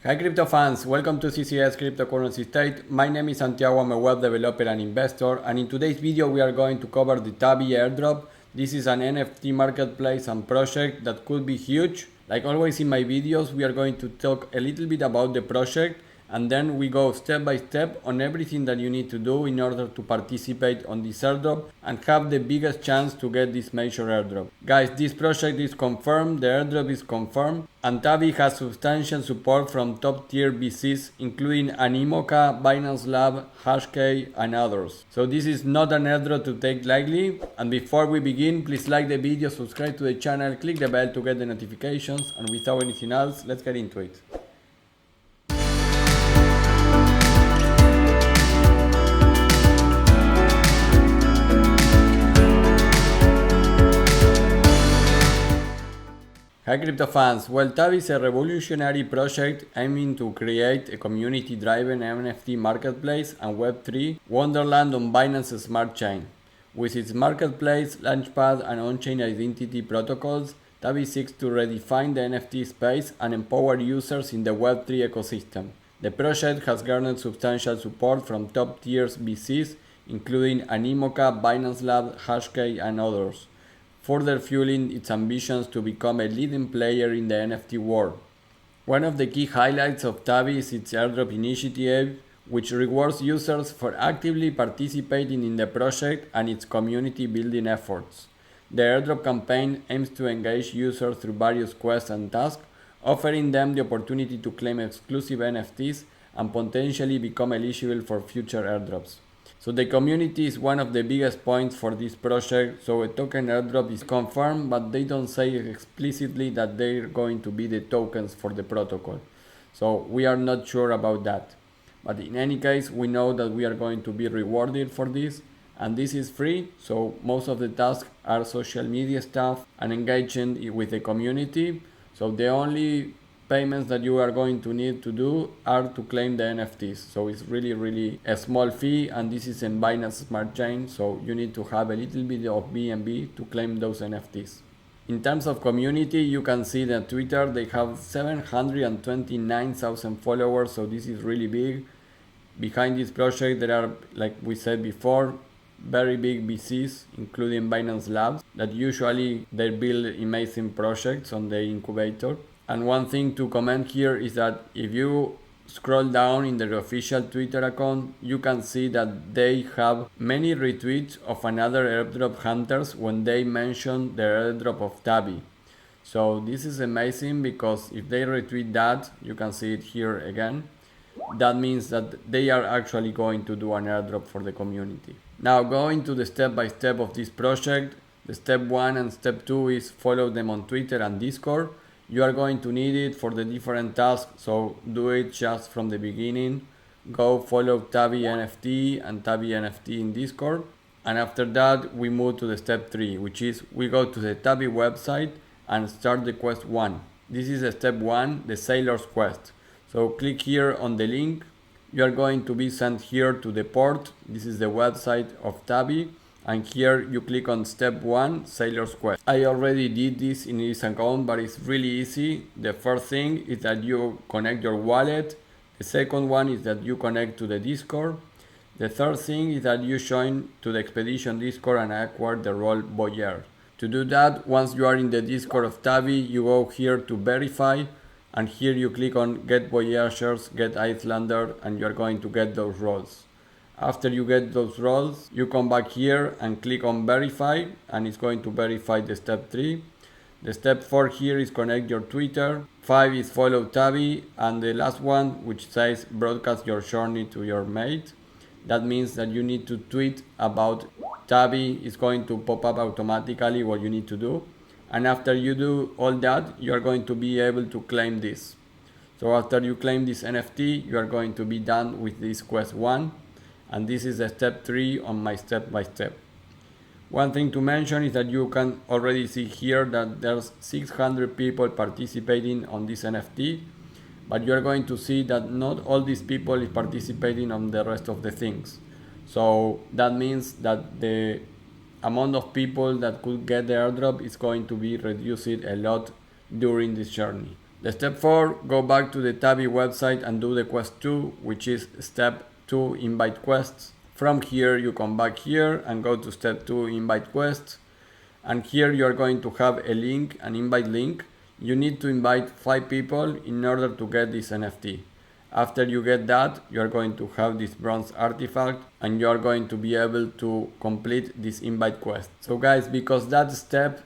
Hi crypto fans, welcome to CCS Cryptocurrency State. My name is Santiago, I'm a web developer and investor, and in today's video we are going to cover the Tabi Airdrop. This is an NFT marketplace and project that could be huge. Like always in my videos, we are going to talk a little bit about the project, and then we go step by step on everything that you need to do in order to participate on this airdrop and have the biggest chance to get this major airdrop. Guys, this project is confirmed, the airdrop is confirmed, and Tabi has substantial support from top tier VCs including Animoca, Binance Labs, Galxe and others. So this is not an airdrop to take lightly, and before we begin, please like the video, subscribe to the channel, click the bell to get the notifications, and without anything else, let's get into it. Hi crypto fans, well, Tabi is a revolutionary project aiming to create a community-driven NFT marketplace and Web3 wonderland on Binance Smart Chain. With its marketplace, launchpad and on-chain identity protocols, Tabi seeks to redefine the NFT space and empower users in the Web3 ecosystem. The project has garnered substantial support from top-tier VCs including Animoca, Binance Labs, Galxe and others, further fueling its ambitions to become a leading player in the NFT world. One of the key highlights of Tabi is its airdrop initiative, which rewards users for actively participating in the project and its community building efforts. The airdrop campaign aims to engage users through various quests and tasks, offering them the opportunity to claim exclusive NFTs and potentially become eligible for future airdrops. So the community is one of the biggest points for this project, so a token airdrop is confirmed, but they don't say explicitly that they're going to be the tokens for the protocol. So we are not sure about that. But in any case, we know that we are going to be rewarded for this, and this is free, so most of the tasks are social media stuff and engaging with the community. So the only payments that you are going to need to do are to claim the NFTs. So it's really a small fee, and this is in Binance Smart Chain, so you need to have a little bit of BNB to claim those NFTs. In terms of community, you can see that Twitter, they have 729,000 followers, so this is really big. Behind this project there are, like we said before, very big VCs including Binance Labs that usually they build amazing projects on the incubator. And one thing to comment here is that if you scroll down in their official Twitter account, you can see that they have many retweets of another airdrop hunters when they mention the airdrop of Tabi. So this is amazing, because if they retweet that, you can see it here again, that means that they are actually going to do an airdrop for the community. Now going to the step by step of this project, the step 1 and step 2 is follow them on Twitter and Discord. You are going to need it for the different tasks, so do it just from the beginning. Go follow Tabi NFT and Tabi NFT in Discord. And after that, we move to the step 3, which is we go to the Tabi website and start the quest 1. This is the step 1, the Sailor's Quest. So click here on the link. You are going to be sent here to the port. This is the website of Tabi. And here you click on step 1, Sailor's Quest. I already did this in this account, but it's really easy. The first thing is that you connect your wallet. The second one is that you connect to the Discord. The third thing is that you join to the Expedition Discord and acquire the role Voyeur. To do that, once you are in the Discord of Tabi, you go here to verify, and here you click on Get Voyagers, Get Icelander, and you are going to get those roles. After you get those roles, you come back here and click on verify, and it's going to verify the step 3. The step 4 here is connect your Twitter. 5 is follow Tabi, and the last one, which says broadcast your journey to your mate. That means that you need to tweet about Tabi. It's going to pop up automatically what you need to do. And after you do all that, you are going to be able to claim this. So after you claim this NFT, you are going to be done with this quest 1. And this is the step 3 on my step by step. One thing to mention is that you can already see here that there's 600 people participating on this NFT, but you're going to see that not all these people is participating on the rest of the things. So that means that the amount of people that could get the airdrop is going to be reduced a lot during this journey. The step 4, go back to the Tabi website and do the quest 2, which is step 2 invite quests. From here you come back here and go to step 2 invite quests, and here you are going to have a link, an invite link. You need to invite 5 people in order to get this NFT. After you get that, you are going to have this bronze artifact and you are going to be able to complete this invite quest. So guys, because that step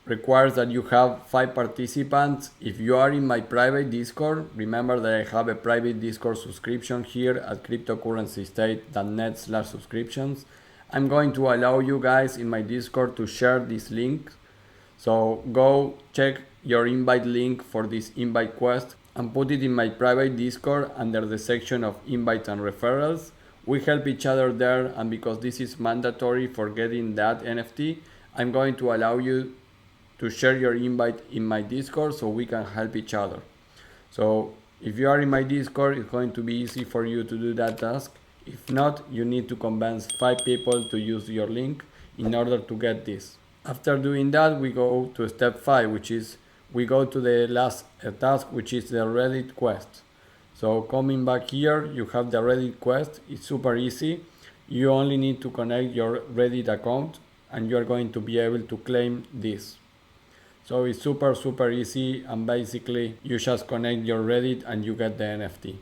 requires that you have 5 participants, if you are in my private Discord, remember that I have a private Discord subscription here at cryptocurrencystate.net/subscriptions. I'm going to allow you guys in my Discord to share this link. So go check your invite link for this invite quest and put it in my private Discord under the section of invites and referrals. We help each other there, and because this is mandatory for getting that NFT, I'm going to allow you to share your invite in my Discord so we can help each other. So if you are in my Discord, it's going to be easy for you to do that task. If not, you need to convince 5 people to use your link in order to get this. After doing that, we go to step 5, which is we go to the last task, which is the Reddit quest. So coming back here, you have the Reddit quest. It's super easy. You only need to connect your Reddit account and you are going to be able to claim this. So it's super easy, and basically you just connect your Reddit and you get the NFT.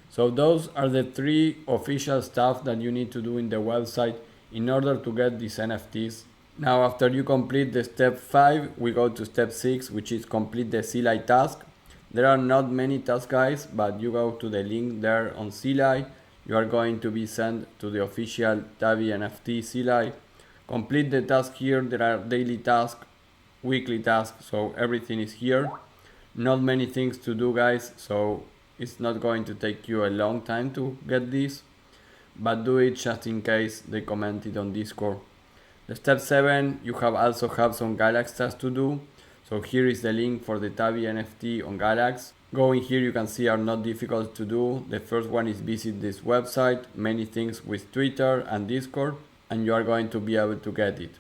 So those are the 3 official stuff that you need to do in the website in order to get these NFTs. Now after you complete the step 5, we go to step 6, which is complete the Zealy task. There are not many tasks guys, but you go to the link there on Zealy. You are going to be sent to the official Tabi NFT Zealy. Complete the task here. There are daily tasks, weekly tasks, so everything is here. Not many things to do guys, so it's not going to take you a long time to get this, but do it just in case they comment it on Discord. The step 7, you also have some Galxe tasks to do. So here is the link for the Tabi NFT on Galxe. Going here, you can see are not difficult to do. The first one is visit this website, many things with Twitter and Discord, and you are going to be able to get it.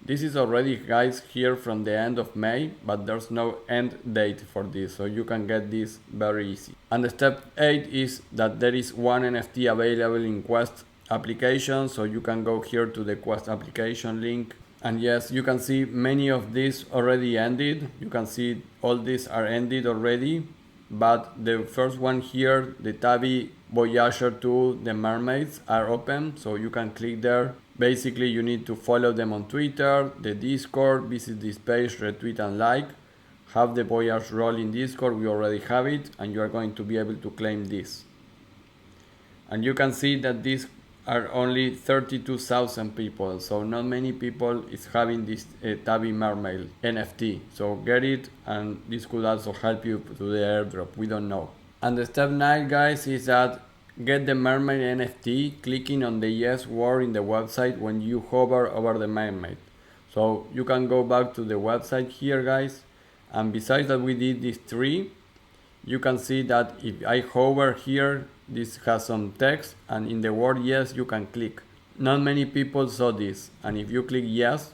This is already guys here from the end of May, but there's no end date for this, so you can get this very easy. And the step 8 is that there is one NFT available in Quest application, so you can go here to the Quest application link, and yes, you can see many of these already ended. You can see all these are ended already, but the first one here, the Tabi Voyager tool, the mermaids, are open, so you can click there. Basically you need to follow them on Twitter, the Discord, visit this page, retweet and like, have the Voyage role in Discord, we already have it, and you are going to be able to claim this. And you can see that these are only 32,000 people, so not many people is having this Tabi Mermaid NFT. So get it, and this could also help you to the airdrop, we don't know. And the step 9 guys is that get the Mermaid NFT clicking on the yes word in the website when you hover over the mermaid. So you can go back to the website here guys, and besides that we did these 3, you can see that if I hover here, this has some text, and in the word yes you can click. Not many people saw this, and if you click yes,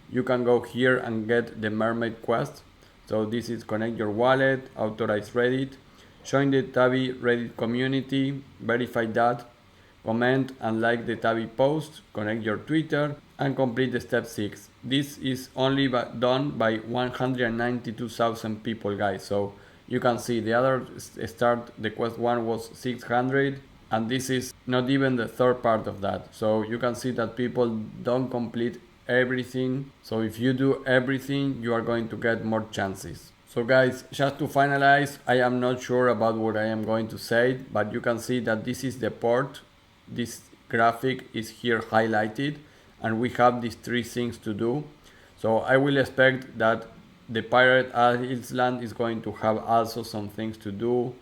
you can go here and get the mermaid quest. So this is connect your wallet, authorize Reddit, join the Tabi Reddit community, verify that, comment and like the Tabi post, connect your Twitter, and complete the step 6. This is only done by 192,000 people guys, so you can see the other the quest 1 was 600, and this is not even the third part of that. So you can see that people don't complete everything, so if you do everything you are going to get more chances. So guys, just to finalize, I am not sure about what I am going to say, but you can see that this is the port, this graphic is here highlighted, and we have these 3 things to do. So I will expect that the Pirate Island is going to have also some things to do,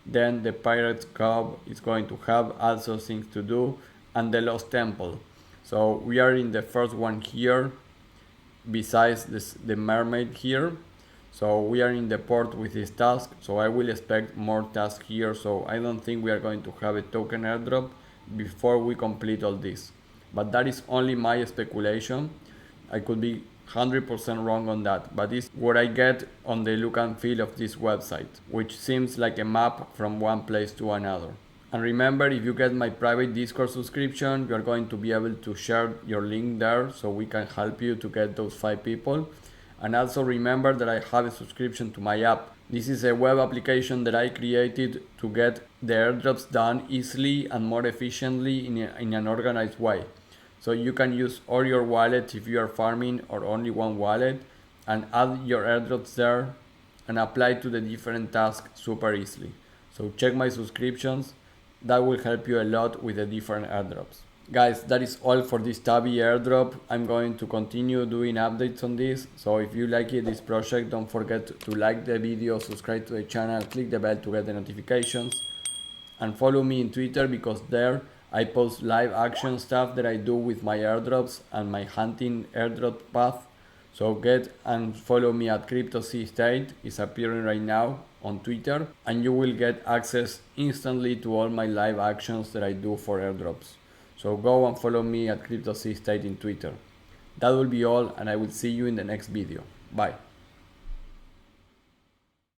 then the Pirates Cove is going to have also things to do, and the Lost Temple. So we are in the first one here, besides the mermaid here. So we are in the port with this task, so I will expect more tasks here, so I don't think we are going to have a token airdrop before we complete all this. But that is only my speculation. I could be 100% wrong on that, but it's what I get on the look and feel of this website, which seems like a map from one place to another. And remember, if you get my private Discord subscription, you are going to be able to share your link there so we can help you to get those 5 people. And also remember that I have a subscription to my app. This is a web application that I created to get the airdrops done easily and more efficiently in an organized way. So you can use all your wallets if you are farming or only one wallet and add your airdrops there and apply to the different tasks super easily. So check my subscriptions. That will help you a lot with the different airdrops. Guys, that is all for this Tabi airdrop. I'm going to continue doing updates on this. So if you like this project, don't forget to like the video, subscribe to the channel, click the bell to get the notifications, and follow me in Twitter because there I post live action stuff that I do with my airdrops and my hunting airdrop path. So get and follow me at CryptoState. It's appearing right now on Twitter, and you will get access instantly to all my live actions that I do for airdrops. So go and follow me at CryptoState in Twitter. That will be all, and I will see you in the next video. Bye.